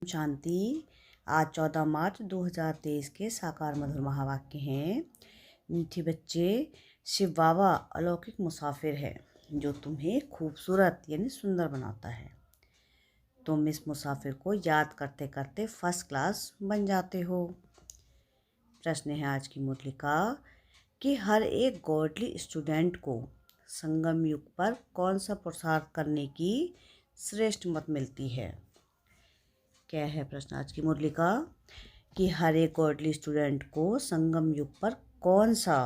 शांति। आज 14 मार्च 2023 के साकार मधुर महावाक्य हैं। मीठे बच्चे, शिव बाबा अलौकिक मुसाफिर है जो तुम्हें खूबसूरत यानी सुंदर बनाता है। तुम इस मुसाफिर को याद करते करते फर्स्ट क्लास बन जाते हो। प्रश्न है आज की मुरली का कि हर एक गॉडली स्टूडेंट को संगम युग पर कौन सा पुरुषार्थ करने की श्रेष्ठ मत मिलती है। क्या है प्रश्न आज की मुरली का कि हर एक गॉडली स्टूडेंट को संगम युग पर कौन सा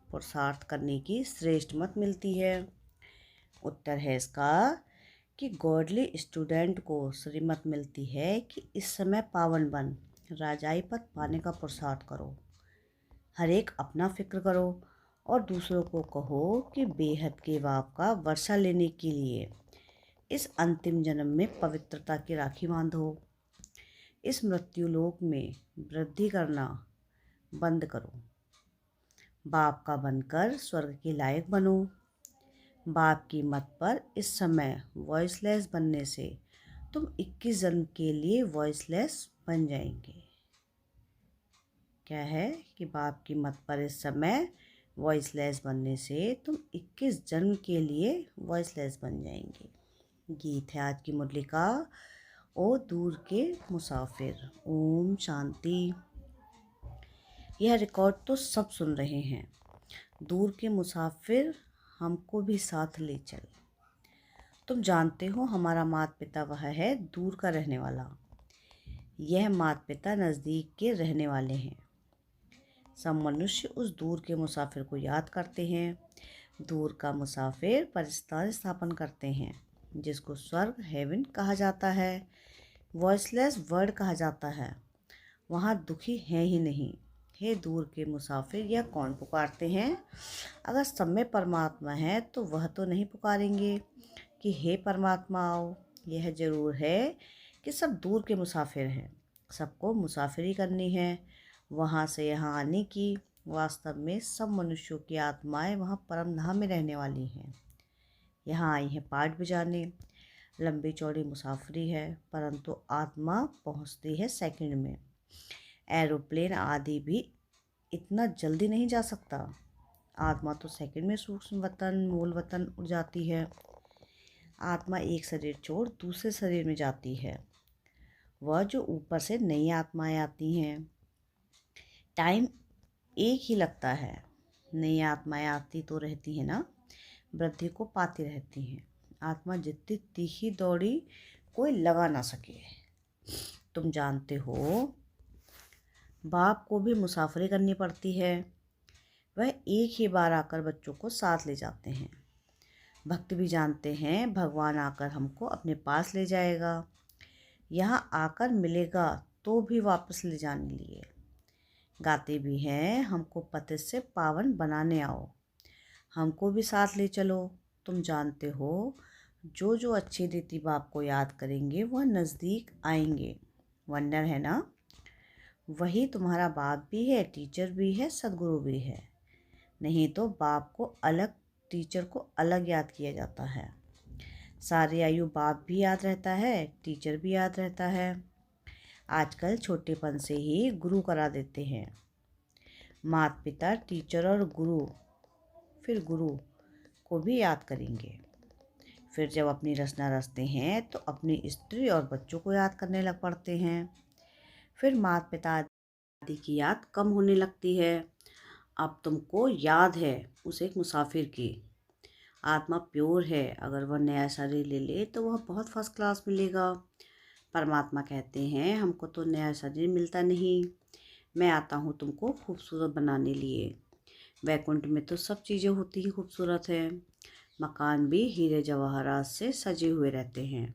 पुरुषार्थ करने की श्रेष्ठ मत मिलती है। उत्तर है इसका कि गॉडली स्टूडेंट को श्रीमत मिलती है कि इस समय पावन बन राजाई पद पाने का पुरुषार्थ करो। हर एक अपना फिक्र करो और दूसरों को कहो कि बेहद के बाप का वर्षा लेने के लिए इस अंतिम जन्म में पवित्रता की राखी बांधो। इस मृत्युलोक में वृद्धि करना बंद करो। बाप का बनकर स्वर्ग के लायक बनो। बाप की मत पर इस समय वॉइसलेस बनने से तुम 21 जन्म के लिए वॉइसलेस बन जाएंगे। क्या है कि बाप की मत पर इस समय वॉइसलेस बनने से तुम 21 जन्म के लिए वॉइसलेस बन जाएंगे। गीत है आज की मुरली का ओ दूर के मुसाफिर। ओम शांति। यह रिकॉर्ड तो सब सुन रहे हैं। दूर के मुसाफिर हमको भी साथ ले चल। तुम जानते हो हमारा माता पिता वह है दूर का रहने वाला। यह माता पिता नज़दीक के रहने वाले हैं। सब मनुष्य उस दूर के मुसाफिर को याद करते हैं। दूर का मुसाफिर परिस्थान स्थापन करते हैं जिसको स्वर्ग हेवन कहा जाता है, वॉइसलेस वर्ड कहा जाता है। वहाँ दुखी हैं ही नहीं। हे दूर के मुसाफिर, यह कौन पुकारते हैं? अगर सब में परमात्मा है तो वह तो नहीं पुकारेंगे कि हे परमात्मा आओ। यह जरूर है कि सब दूर के मुसाफिर हैं। सबको मुसाफिरी करनी है वहाँ से यहाँ आने की। वास्तव में सब मनुष्यों की आत्माएं वहाँ परम धाम में रहने वाली हैं। यहाँ आई है पाठ बजाने। लंबी चौड़ी मुसाफरी है परंतु आत्मा पहुँचती है सेकंड में। एरोप्लेन आदि भी इतना जल्दी नहीं जा सकता। आत्मा तो सेकंड में सूक्ष्म वतन मूल वतन उड़ जाती है। आत्मा एक शरीर छोड़ दूसरे शरीर में जाती है। वह जो ऊपर से नई आत्माएं आती हैं, टाइम एक ही लगता है। नई आत्माएं आती तो रहती है ना, वृद्धि को पाती रहती हैं। आत्मा जितनी तीखी दौड़ी कोई लगा ना सके। तुम जानते हो बाप को भी मुसाफरी करनी पड़ती है। वह एक ही बार आकर बच्चों को साथ ले जाते हैं। भक्त भी जानते हैं भगवान आकर हमको अपने पास ले जाएगा। यहाँ आकर मिलेगा तो भी वापस ले जाने लिए। गाते भी हैं हमको पतित से पावन बनाने आओ, हमको भी साथ ले चलो। तुम जानते हो जो जो अच्छी रीति बाप को याद करेंगे वह नज़दीक आएंगे। वंडर है ना। वही तुम्हारा बाप भी है, टीचर भी है, सदगुरु भी है। नहीं तो बाप को अलग, टीचर को अलग याद किया जाता है। सारी आयु बाप भी याद रहता है, टीचर भी याद रहता है। आजकल छोटेपन से ही गुरु करा देते हैं। माता पिता टीचर और गुरु फिर गुरु को भी याद करेंगे। फिर जब अपनी रचना रचते हैं तो अपनी स्त्री और बच्चों को याद करने लग पड़ते हैं। फिर माता पिता आदि की याद कम होने लगती है। अब तुमको याद है उस एक मुसाफिर की। आत्मा प्योर है, अगर वह नया शरीर ले ले तो वह बहुत फर्स्ट क्लास मिलेगा। परमात्मा कहते हैं हमको तो नया शरीर मिलता नहीं, मैं आता हूँ तुमको खूबसूरत बनाने लिए। वैकुंठ में तो सब चीज़ें होती ही खूबसूरत है। मकान भी हीरे जवाहरात से सजे हुए रहते हैं।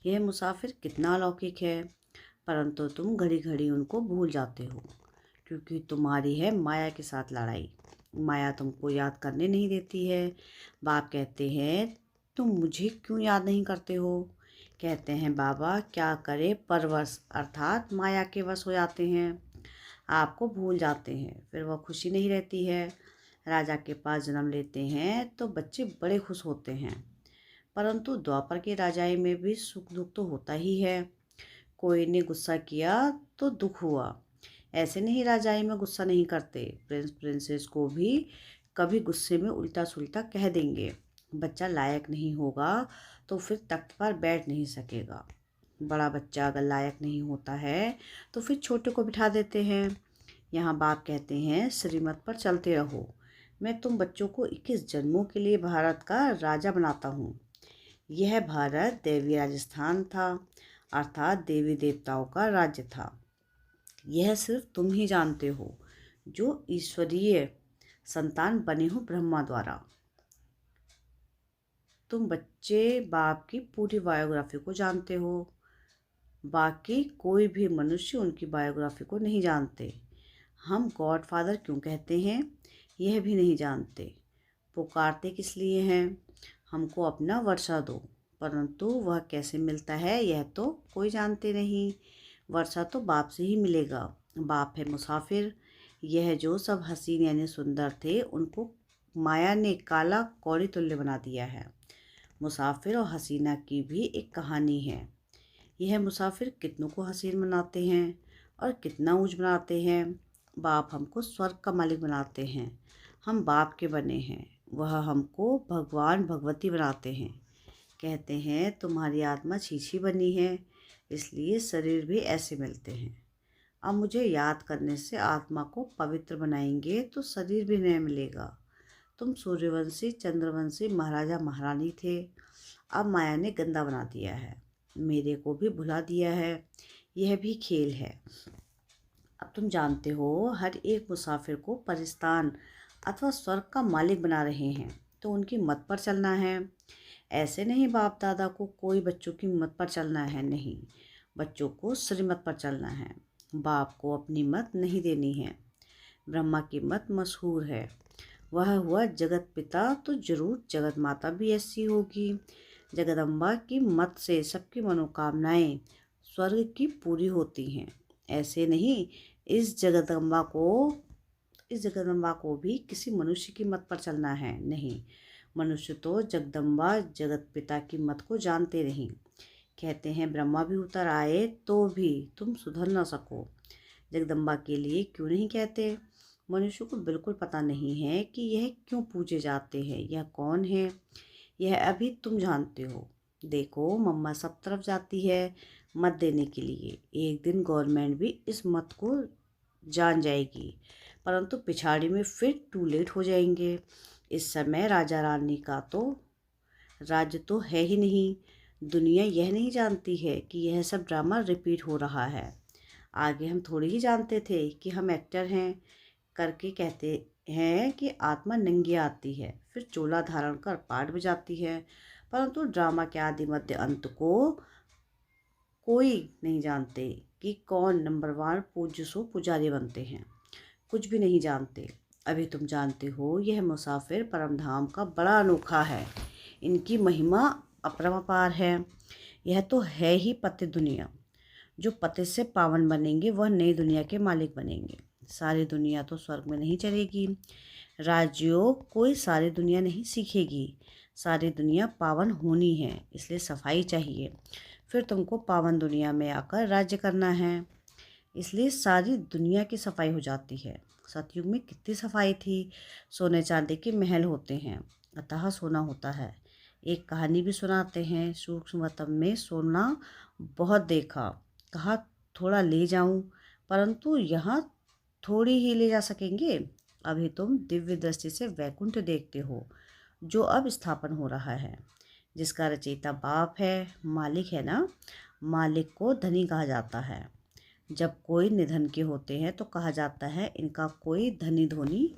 यह मुसाफिर कितना अलौकिक है, परंतु तुम घड़ी घड़ी उनको भूल जाते हो क्योंकि तुम्हारी है माया के साथ लड़ाई। माया तुमको याद करने नहीं देती है। बाप कहते हैं तुम मुझे क्यों याद नहीं करते हो। कहते हैं बाबा क्या करे परवश अर्थात माया के वश हो जाते हैं, आपको भूल जाते हैं। फिर वह खुशी नहीं रहती है। राजा के पास जन्म लेते हैं तो बच्चे बड़े खुश होते हैं, परंतु द्वापर के राजाई में भी सुख दुख तो होता ही है। कोई ने गुस्सा किया तो दुख हुआ। ऐसे नहीं राजाई में गुस्सा नहीं करते। प्रिंस प्रिंसेस को भी कभी गुस्से में उल्टा सुल्टा कह देंगे। बच्चा लायक नहीं होगा तो फिर तख्त पर बैठ नहीं सकेगा। बड़ा बच्चा अगर लायक नहीं होता है तो फिर छोटे को बिठा देते हैं। यहाँ बाप कहते हैं श्रीमत पर चलते रहो। मैं तुम बच्चों को 21 जन्मों के लिए भारत का राजा बनाता हूँ। यह भारत देवी राजस्थान था, अर्थात देवी देवताओं का राज्य था। यह सिर्फ तुम ही जानते हो जो ईश्वरीय संतान बने हो ब्रह्मा द्वारा। तुम बच्चे बाप की पूरी बायोग्राफी को जानते हो, बाकी कोई भी मनुष्य उनकी बायोग्राफी को नहीं जानते। हम गॉड फादर क्यों कहते हैं यह भी नहीं जानते। पुकारते किस लिए हैं, हमको अपना वर्षा दो, परंतु वह कैसे मिलता है यह तो कोई जानते नहीं। वर्षा तो बाप से ही मिलेगा। बाप है मुसाफिर। यह जो सब हसीन यानी सुंदर थे उनको माया ने काला कौड़ी तुल्य बना दिया है। मुसाफिर और हसीना की भी एक कहानी है। यह मुसाफिर कितनों को हसीन बनाते हैं और कितना ऊंच बनाते हैं। बाप हमको स्वर्ग का मालिक बनाते हैं। हम बाप के बने हैं, वह हमको भगवान भगवती बनाते हैं। कहते हैं तुम्हारी आत्मा छीछी बनी है, इसलिए शरीर भी ऐसे मिलते हैं। अब मुझे याद करने से आत्मा को पवित्र बनाएंगे तो शरीर भी नया मिलेगा। तुम सूर्यवंशी चंद्रवंशी महाराजा महारानी थे, अब माया ने गंदा बना दिया है, मेरे को भी भुला दिया है। यह भी खेल है। अब तुम जानते हो हर एक मुसाफिर को परिस्तान अथवा स्वर्ग का मालिक बना रहे हैं, तो उनकी मत पर चलना है। ऐसे नहीं बाप दादा को कोई बच्चों की मत पर चलना है, नहीं, बच्चों को श्रीमत पर चलना है। बाप को अपनी मत नहीं देनी है। ब्रह्मा की मत मशहूर है, वह हुआ जगत पिता, तो जरूर जगत माता भी ऐसी होगी। जगदम्बा की मत से सबकी मनोकामनाएं स्वर्ग की पूरी होती हैं। ऐसे नहीं, इस जगदम्बा को भी किसी मनुष्य की मत पर चलना है, नहीं। मनुष्य तो जगदम्बा जगत पिता की मत को जानते नहीं। कहते हैं ब्रह्मा भी उतर आए तो भी तुम सुधर न सको। जगदम्बा के लिए क्यों नहीं कहते। मनुष्य को बिल्कुल पता नहीं है कि यह क्यों पूजे जाते हैं, यह कौन है, यह अभी तुम जानते हो। देखो मम्मा सब तरफ जाती है मत देने के लिए। एक दिन गवर्नमेंट भी इस मत को जान जाएगी, परंतु पिछाड़ी में फिर टू लेट हो जाएंगे। इस समय राजा रानी का तो राज्य तो है ही नहीं। दुनिया यह नहीं जानती है कि यह सब ड्रामा रिपीट हो रहा है। आगे हम थोड़ी ही जानते थे कि हम एक्टर हैं करके कहते हैं कि आत्मा नंगी आती है, फिर चोला धारण कर पाठ बजाती है, परंतु ड्रामा के आदि मध्य अंत को कोई नहीं जानते कि कौन नंबर 1 पूज्य सो पुजारी बनते हैं। कुछ भी नहीं जानते। अभी तुम जानते हो यह मुसाफिर परमधाम का बड़ा अनोखा है। इनकी महिमा अपरंपार है। यह तो है ही पतित दुनिया। जो पतित से पावन बनेंगे वह नई दुनिया के मालिक बनेंगे। सारी दुनिया तो स्वर्ग में नहीं चलेगी। राजयोग कोई सारी दुनिया नहीं सीखेगी। सारी दुनिया पावन होनी है, इसलिए सफाई चाहिए। फिर तुमको पावन दुनिया में आकर राज्य करना है, इसलिए सारी दुनिया की सफाई हो जाती है। सतयुग में कितनी सफाई थी। सोने चांदी के महल होते हैं, अतः सोना होता है। एक कहानी भी सुनाते हैं। सूक्ष्मतम में सोना बहुत देखा, कहा थोड़ा ले जाऊं, परंतु यहाँ थोड़ी ही ले जा सकेंगे। अभी तुम दिव्य दृष्टि से वैकुंठ देखते हो, जो अब स्थापन हो रहा है, जिसका रचयिता बाप है, मालिक है ना। मालिक को धनी कहा जाता है। जब कोई निधन के होते हैं तो कहा जाता है इनका कोई धनी धोनी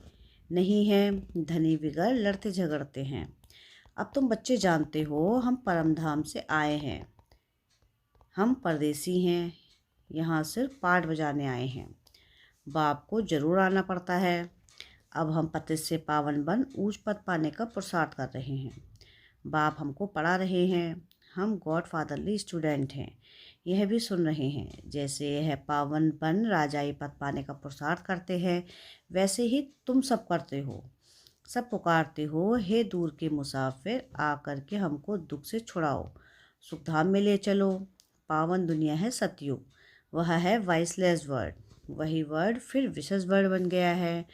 नहीं है, धनी बिगड़ लड़ते झगड़ते हैं। अब तुम बच्चे जानते हो हम परमधाम से आए हैं, हम परदेसी हैं, यहाँ सिर्फ पाठ बजाने आए हैं। बाप को जरूर आना पड़ता है। अब हम पतित से पावन बन ऊंच पद पाने का पुरुषार्थ कर रहे हैं। बाप हमको पढ़ा रहे हैं। हम गॉड फादरली स्टूडेंट हैं। यह भी सुन रहे हैं। जैसे यह पावन बन राजाई पद पाने का पुरुषार्थ करते हैं, वैसे ही तुम सब करते हो। सब पुकारते हो, हे दूर के मुसाफिर, आकर के हमको दुख से छुड़ाओ, सुखधाम में ले चलो। पावन दुनिया है सतयुग, वह है वॉइसलेस वर्ड। वही वर्ड फिर विशेष वर्ड बन गया है।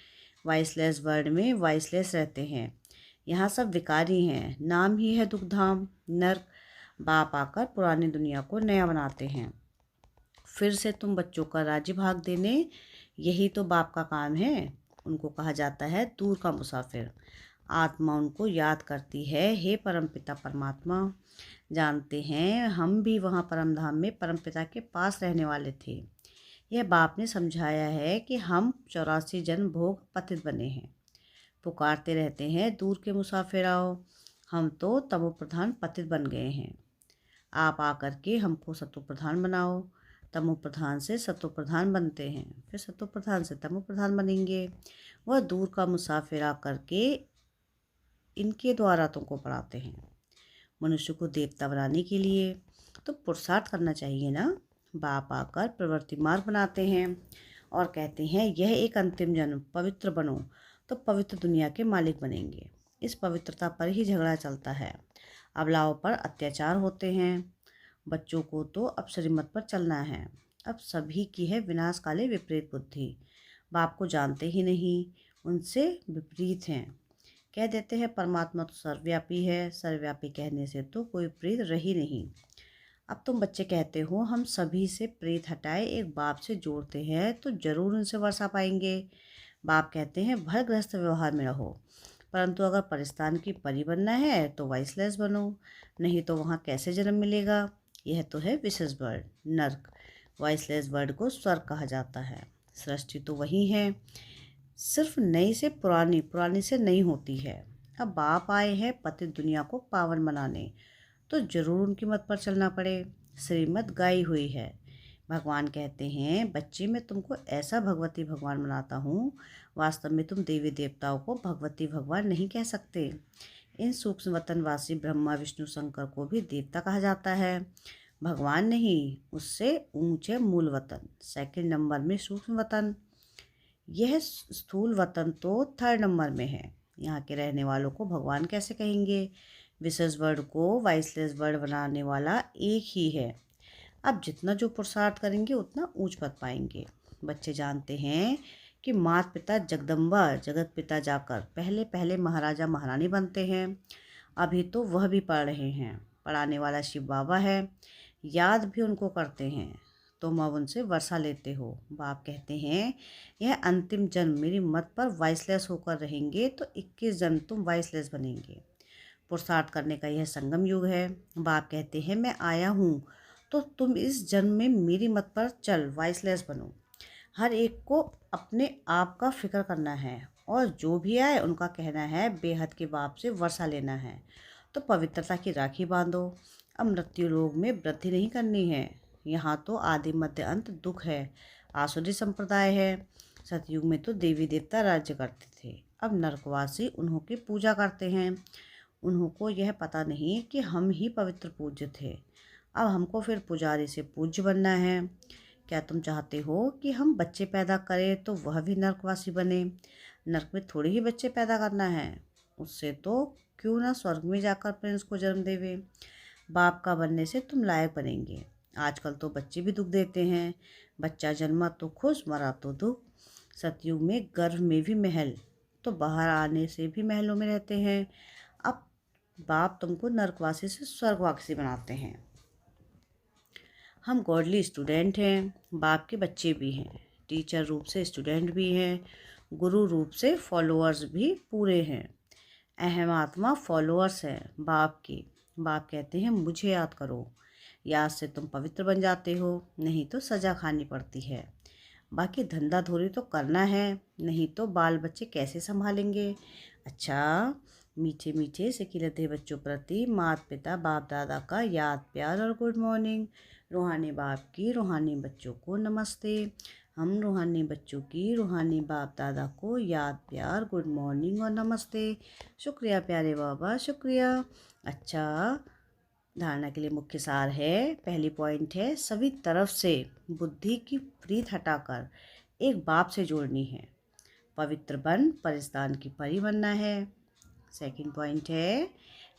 वॉइसलेस वर्ड में वॉइसलेस रहते हैं। यहाँ सब विकारी हैं, नाम ही है दुखधाम नर्क। बाप आकर पुरानी दुनिया को नया बनाते हैं। फिर से तुम बच्चों का राज्य भाग देने, यही तो बाप का काम है। उनको कहा जाता है दूर का मुसाफिर। आत्मा उनको याद करती है, हे परमपिता परमात्मा। जानते हैं हम भी वहाँ परमधाम में परमपिता के पास रहने वाले थे। यह बाप ने समझाया है कि हम 84 जन्म भोग पतित बने हैं। पुकारते रहते हैं दूर के मुसाफिर आओ। हम तो तमो प्रधान पतित बन गए हैं। आप आकर के हमको सतो प्रधान बनाओ। तमो प्रधान से सतो प्रधान बनते हैं, फिर सतो प्रधान से तमो प्रधान बनेंगे। वह दूर का मुसाफिर आकर के इनके द्वारा तुमको पढ़ाते हैं। मनुष्य को देवता बनाने के लिए तो पुरुषार्थ करना चाहिए ना। बाप आकर प्रवृत्ति मार्ग बनाते हैं और कहते हैं यह एक अंतिम जन्म, पवित्र बनो तो पवित्र दुनिया के मालिक बनेंगे। इस पवित्रता पर ही झगड़ा चलता है। अबलाओं पर अत्याचार होते हैं। बच्चों को तो अब श्रीमत पर चलना है। अब सभी की है विनाशकाले विपरीत बुद्धि। बाप को जानते ही नहीं, उनसे विपरीत हैं। कह देते हैं परमात्मा तो सर्वव्यापी है। सर्वव्यापी कहने से तो कोई प्रीत रही नहीं। अब तुम बच्चे कहते हो हम सभी से प्रेत हटाए एक बाप से जोड़ते हैं तो जरूर उनसे वर्षा पाएंगे। बाप कहते हैं भर गृहस्थ व्यवहार में रहो, परंतु अगर परिस्तान की परी बनना है तो वाइसलेस बनो, नहीं तो वहाँ कैसे जन्म मिलेगा। यह तो है विशेष वर्ड नर्क। वाइसलेस वर्ड को स्वर्ग कहा जाता है। सृष्टि तो वही है, सिर्फ नई से पुरानी, पुरानी से नई होती है। अब बाप आए हैं पतित दुनिया को पावन बनाने, तो जरूर उनकी मत पर चलना पड़े। श्रीमत गाई हुई है। भगवान कहते हैं बच्चे मैं तुमको ऐसा भगवती भगवान बनाता हूँ। वास्तव में तुम देवी देवताओं को भगवती भगवान नहीं कह सकते। इन सूक्ष्म वतनवासी ब्रह्मा विष्णु शंकर को भी देवता कहा जाता है, भगवान नहीं। उससे ऊंचे मूल वतन, सेकंड नंबर में सूक्ष्म वतन। यह स्थूल वतन तो थर्ड नंबर में है। यहाँ के रहने वालों को भगवान कैसे कहेंगे। विशेष वर्ड को वाइसलेस वर्ड बनाने वाला एक ही है। अब जितना जो पुरुषार्थ करेंगे उतना ऊंच पद पाएंगे। बच्चे जानते हैं कि माता पिता जगदम्बा जगत पिता जाकर पहले पहले महाराजा महारानी बनते हैं। अभी तो वह भी पढ़ रहे हैं। पढ़ाने वाला शिव बाबा है, याद भी उनको करते हैं। तुम अब उनसे वर्षा लेते हो। बाप कहते हैं यह अंतिम जन्म मेरी मत पर वाइसलेस होकर रहेंगे तो 21 जन्म तुम वाइसलेस बनेंगे। पुरुषार्थ करने का यह संगम युग है। बाप कहते हैं मैं आया हूँ तो तुम इस जन्म में मेरी मत पर चल वाइसलेस बनो। हर एक को अपने आप का फिक्र करना है और जो भी आए उनका कहना है बेहद के बाप से वर्षा लेना है, तो पवित्रता की राखी बांधो। अब मृत्यु लोग में वृद्धि नहीं करनी है। यहाँ तो आदि मध्य अंत दुख है, आसुरी संप्रदाय है। सतयुग में तो देवी देवता राज्य करते थे, अब नरकवासी उन्हों की पूजा करते हैं। उन्हों को यह पता नहीं कि हम ही पवित्र पूज्य थे। अब हमको फिर पुजारी से पूज्य बनना है। क्या तुम चाहते हो कि हम बच्चे पैदा करें तो वह भी नरकवासी बने। नरक में थोड़ी ही बच्चे पैदा करना है, उससे तो क्यों ना स्वर्ग में जाकर प्रिंस को जन्म देवे। बाप का बनने से तुम लायक बनेंगे। आजकल तो बच्चे भी दुख देते हैं। बच्चा जन्मा तो खुश, मरा तो दुख। सतयुग में गर्भ में भी महल, तो बाहर आने से भी महलों में रहते हैं। अब बाप तुमको नरकवासी से स्वर्गवासी बनाते हैं। हम गॉडली स्टूडेंट हैं, बाप के बच्चे भी हैं। टीचर रूप से स्टूडेंट भी हैं, गुरु रूप से फॉलोअर्स भी पूरे हैं। अहम आत्मा फॉलोअर्स हैं बाप की। बाप कहते हैं मुझे याद करो। याद से तुम पवित्र बन जाते हो, नहीं तो सज़ा खानी पड़ती है। बाकी धंधा धोरी तो करना है, नहीं तो बाल बच्चे कैसे संभालेंगे। अच्छा, मीठे मीठे सिकिलते बच्चों प्रति माता पिता बाप दादा का याद प्यार और गुड मॉर्निंग। रूहानी बाप की रूहानी बच्चों को नमस्ते। हम रूहानी बच्चों की रूहानी बाप दादा को याद प्यार गुड मॉर्निंग और नमस्ते। शुक्रिया प्यारे बाबा, शुक्रिया। अच्छा, धारणा के लिए मुख्य सार है। पहली पॉइंट है सभी तरफ से बुद्धि की प्रीत हटाकर एक बाप से जोड़नी है। पवित्र बन परिस्तान की परी बनना है। सेकंड पॉइंट है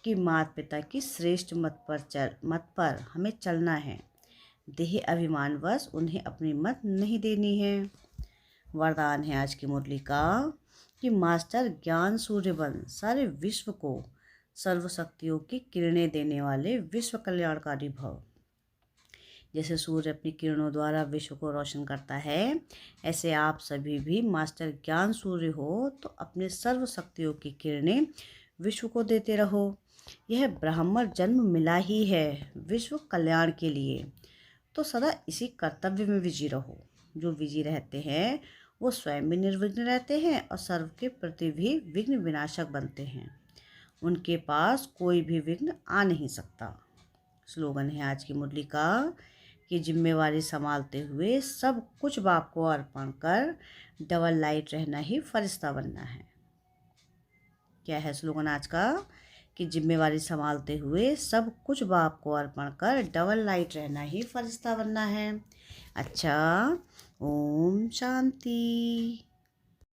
कि माता पिता की श्रेष्ठ मत पर हमें चलना है। देह अभिमानवश उन्हें अपनी मत नहीं देनी है। वरदान है आज की मुरली का कि मास्टर ज्ञान सूर्य बन सारे विश्व को सर्वशक्तियों की किरणें देने वाले विश्व कल्याणकारी भव। जैसे सूर्य अपनी किरणों द्वारा विश्व को रोशन करता है, ऐसे आप सभी भी मास्टर ज्ञान सूर्य हो तो अपने सर्व शक्तियों की किरणें विश्व को देते रहो। यह ब्राह्मण जन्म मिला ही है विश्व कल्याण के लिए, तो सदा इसी कर्तव्य में विजयी रहो। जो विजयी रहते हैं वो स्वयं भी निर्विघ्न रहते हैं और सर्व के प्रति भी विघ्न विनाशक बनते हैं। उनके पास कोई भी विघ्न आ नहीं सकता। स्लोगन है आज की मुरली का कि जिम्मेवारी संभालते हुए सब कुछ बाप को अर्पण कर डबल लाइट रहना ही फरिश्ता बनना है। क्या है स्लोगन आज का? कि जिम्मेवारी संभालते हुए सब कुछ बाप को अर्पण कर डबल लाइट रहना ही फरिश्ता बनना है। अच्छा, ओम शांति।